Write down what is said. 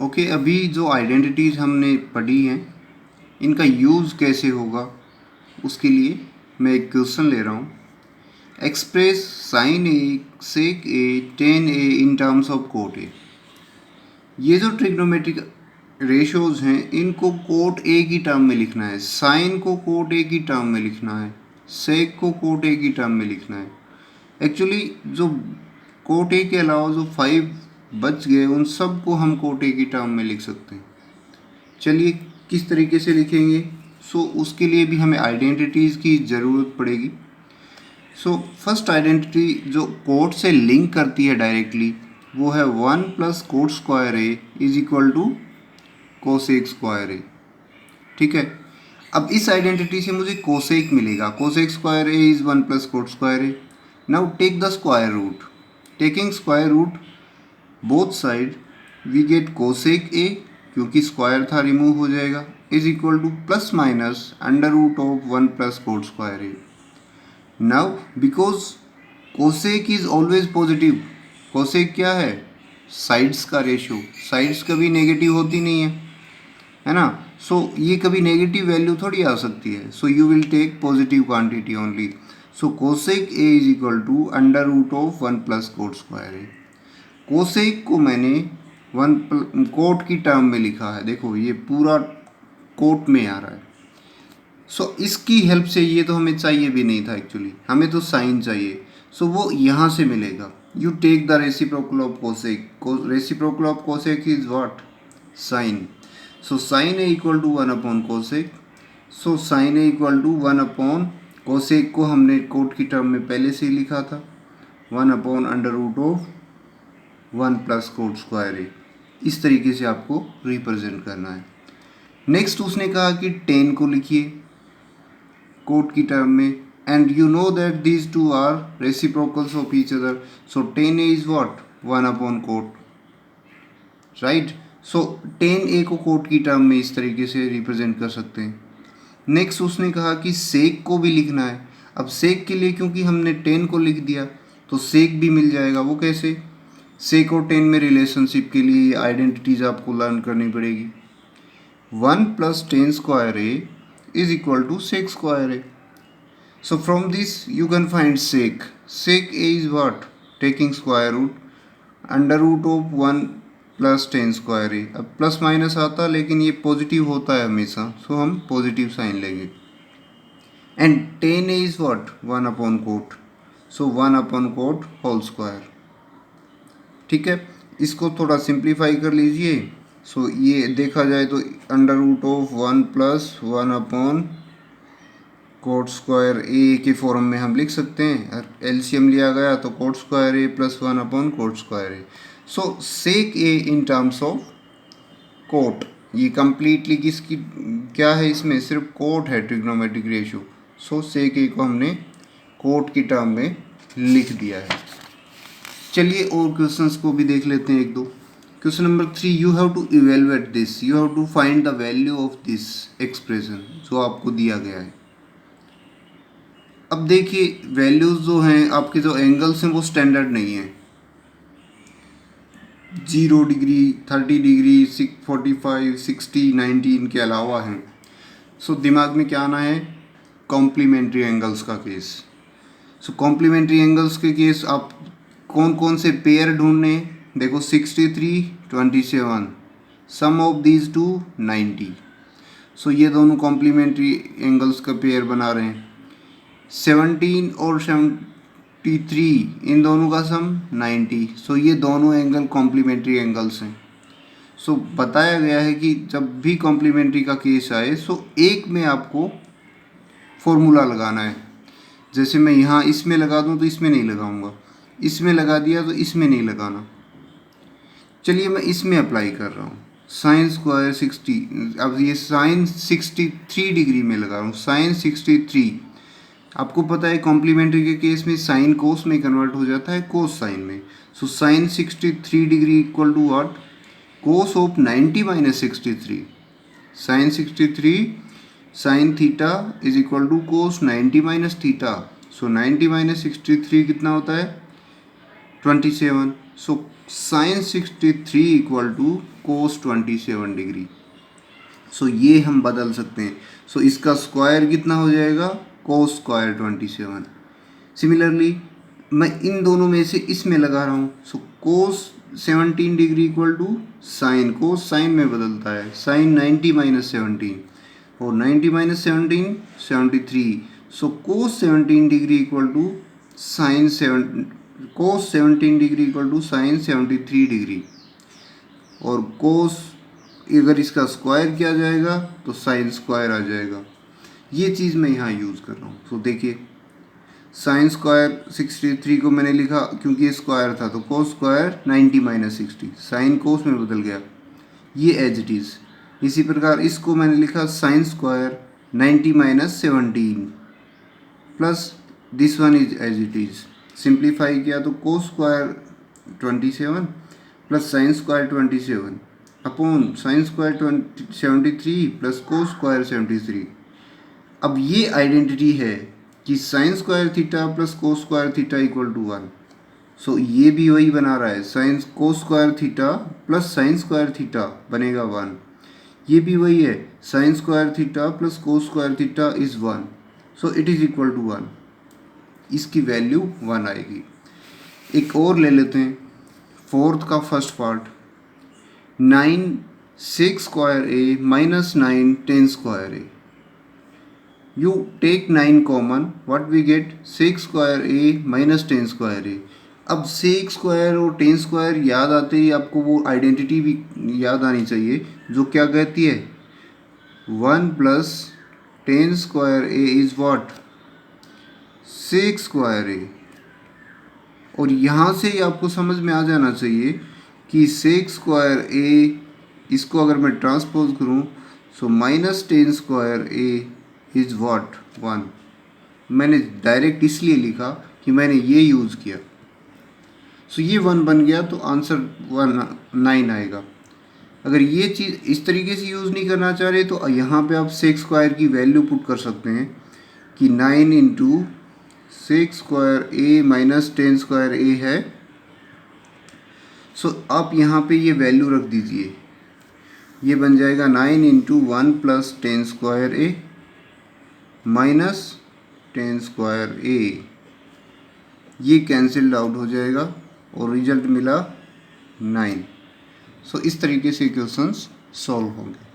Okay, अभी जो identities हमने पढ़ी हैं इनका यूज़ कैसे होगा उसके लिए मैं एक क्वेश्चन ले रहा हूँ। Express sine A sec A tan A in terms of cot A. ये जो ट्रिग्नोमेट्रिक रेशियोज़ हैं इनको कोट ए की टर्म में लिखना है, साइन को कोट ए की टर्म में लिखना है, सेक को कोट ए की टर्म में लिखना है। एक्चुअली जो कोट ए के अलावा जो 5 बच गए उन सब को हम कोट ए की टर्म में लिख सकते हैं। चलिए किस तरीके से लिखेंगे? उसके लिए भी हमें आइडेंटिटीज़ की ज़रूरत पड़ेगी। फर्स्ट आइडेंटिटी जो कोट से लिंक करती है डायरेक्टली वो है 1 plus cot square A is equal to cosec square A. ठीक है, अब इस आइडेंटिटी से मुझे कोसेक मिलेगा। Cosec square A is 1 plus cot square A. Now take the square root. Taking square root both side we get cosec A, क्योंकि square था remove हो जाएगा, is equal to plus minus under root of 1 plus cot square A. Now because cosec is always positive, cosec क्या है? Sides का ratio. Sides कभी negative होती नहीं है ना? ये कभी नेगेटिव वैल्यू थोड़ी आ सकती है। You will take positive quantity only. Cosec A is equal to under root of 1 plus cot square A. Cosec को मैंने कोट की टर्म में लिखा है, देखो ये पूरा कोट में आ रहा है। इसकी हेल्प से, ये तो हमें चाहिए भी नहीं था एक्चुअली, हमें तो साइन चाहिए। वो यहाँ से मिलेगा। You take the reciprocal of cosec. Reciprocal of cosec is what? Sine. Sine A equal to 1 upon cosec. Sine A equal to 1 upon cosec को हमने कोट की टर्म में पहले से ही लिखा था, 1 upon under root of 1 plus cot square A. इस तरीके से आपको रिप्रेजेंट करना है। नेक्स्ट उसने कहा कि 10 को लिखिए कोट की टर्म में, and you know that these two are reciprocals of each other. 10 A is what? 1 upon cot, right? 10 A को कोट की टर्म में इस तरीके से रिप्रेजेंट कर सकते हैं। नेक्स्ट उसने कहा कि सेक को भी लिखना है। अब सेक के लिए क्योंकि हमने 10 को लिख दिया तो सेक भी मिल जाएगा। वो कैसे? सेक और 10 में रिलेशनशिप के लिए आइडेंटिटीज़ आपको लर्न करनी पड़ेगी। 1 plus 10 square A is equal to sec square A. From this you can find sec. Sec A is what? Taking square root under root of 1 plus 10 square A. अब plus minus आता लेकिन ये positive होता है हमेशा, हम positive sine लेंगे। And 10 A is what? 1 upon cot, 1 upon cot whole square. ठीक है, इसको थोड़ा सिंप्लीफाई कर लीजिए। ये देखा जाए तो under root of 1 plus 1 upon cot square A के फॉर्म में हम लिख सकते हैं। एलसीएम लिया गया तो cot square A plus 1 upon cot square A. Sec A in terms of cot, ये कंप्लीटली किसकी क्या है? इसमें सिर्फ कोट है, ट्रिग्नोमेट्रिक रेशियो। सेक ए को हमने कोट की टर्म में लिख दिया है। चलिए और क्वेश्चंस को भी देख लेते हैं एक दो। Question number 3, you have to evaluate this, you have to find the value of this expression जो आपको दिया गया है। अब देखिए वैल्यूज जो हैं आपके, जो एंगल्स हैं वो स्टैंडर्ड नहीं है। 0 डिग्री, 30 डिग्री, 45, 60, 90 इनके अलावा हैं। दिमाग में क्या आना है? कॉम्प्लीमेंट्री एंगल्स का केस। कॉम्प्लीमेंट्री एंगल्स के केस आप कौन कौन से पेयर ढूंढने? देखो 63, 27, सम ऑफ दीज टू 90। ये दोनों कॉम्प्लीमेंट्री एंगल्स का पेयर बना रहे हैं। 17 और 73 इन दोनों का सम 90। ये दोनों एंगल कॉम्प्लीमेंट्री एंगल्स हैं। बताया गया है कि जब भी कॉम्प्लीमेंट्री का केस आए एक में आपको फॉर्मूला लगाना है। जैसे मैं यहाँ इसमें लगा दूँ तो इसमें नहीं लगाऊंगा, इसमें लगा दिया तो इसमें नहीं लगाना। चलिए मैं इसमें अप्लाई कर रहा हूँ। साइन स्क्वायर 60, अब ये साइन 63 डिग्री में लगा रहा हूँ। साइन 63, आपको पता है कॉम्प्लीमेंट्री के केस में साइन कोस में कन्वर्ट हो जाता है कोस साइन में। Sine 63 degree equal to what? Cos of 90 minus 63। Sine 63 sine theta is equal to cos 90 minus theta. 90 minus 63 कितना होता है? 27। Sine 63 equal to cos 27 degree. So ये हम बदल सकते हैं। सो इसका स्क्वायर कितना हो जाएगा, कोस स्क्वायर 27। सिमिलरली मैं इन दोनों में से इसमें लगा रहा हूँ। So cos 17 degree equal to sine, cos sine में बदलता है, साइन 90 माइनस 17 और 90 minus 17 73। So cos 17 degree equal to sine cos 17 degree equal to sine 73 degree. और कोस अगर इसका स्क्वायर किया जाएगा तो साइन स्क्वायर आ जाएगा। ये चीज़ मैं यहाँ यूज़ कर रहा हूँ। तो देखिए साइन स्क्वायर 63 को मैंने लिखा क्योंकि ये स्क्वायर था, तो cos square 90 minus 60, sine cos में बदल गया, ये एज इट इज़। इसी प्रकार इसको मैंने लिखा sine square 90 minus 17 plus this one is as it is. Simplify किया तो cos square 27 plus sine square 27 upon sine square 73 plus cos square 73। अब ये आइडेंटिटी है कि sine square theta plus cos square theta equal to 1। So ये भी वही बना रहा है, sine cos square theta plus sine square theta बनेगा 1। ये भी वही है, sign square theta plus cos square theta is 1। So it is equal to 1। इसकी वैल्यू 1 आएगी। एक और ले लेते हैं, फोर्थ का first part, 9 sec square a minus 9 10 square a. You take 9 common, what we get, sec square a minus 10 square a. अब sec square और 10 square याद आते ही आपको वो आइडेंटिटी भी याद आनी चाहिए जो क्या कहती है, 1 plus 10 square a is what, sec square a। और यहाँ से ही आपको समझ में आ जाना चाहिए कि सेक स्क्वायर ए, इसको अगर मैं ट्रांसपोज करूँ so minus 10 square A is what, 1। मैंने डायरेक्ट इसलिए लिखा कि मैंने ये यूज़ किया। सो ये 1 बन गया तो आंसर 9 आएगा। अगर ये चीज़ इस तरीके से यूज़ नहीं करना चाह रहे तो यहाँ पे आप सेक स्क्वायर की वैल्यू पुट कर सकते हैं कि 9 इंटू सेक स्क्वायर ए माइनस 10 स्क्वायर ए है। सो आप यहाँ पे ये वैल्यू रख दीजिए, ये बन जाएगा 9 इंटू 1 प्लस 10 स्क्वायर ए माइनस 10 स्क्वायर ए। ये कैंसिल्ड आउट हो जाएगा और रिजल्ट मिला 9। सो इस तरीके से क्वेश्चंस सॉल्व होंगे।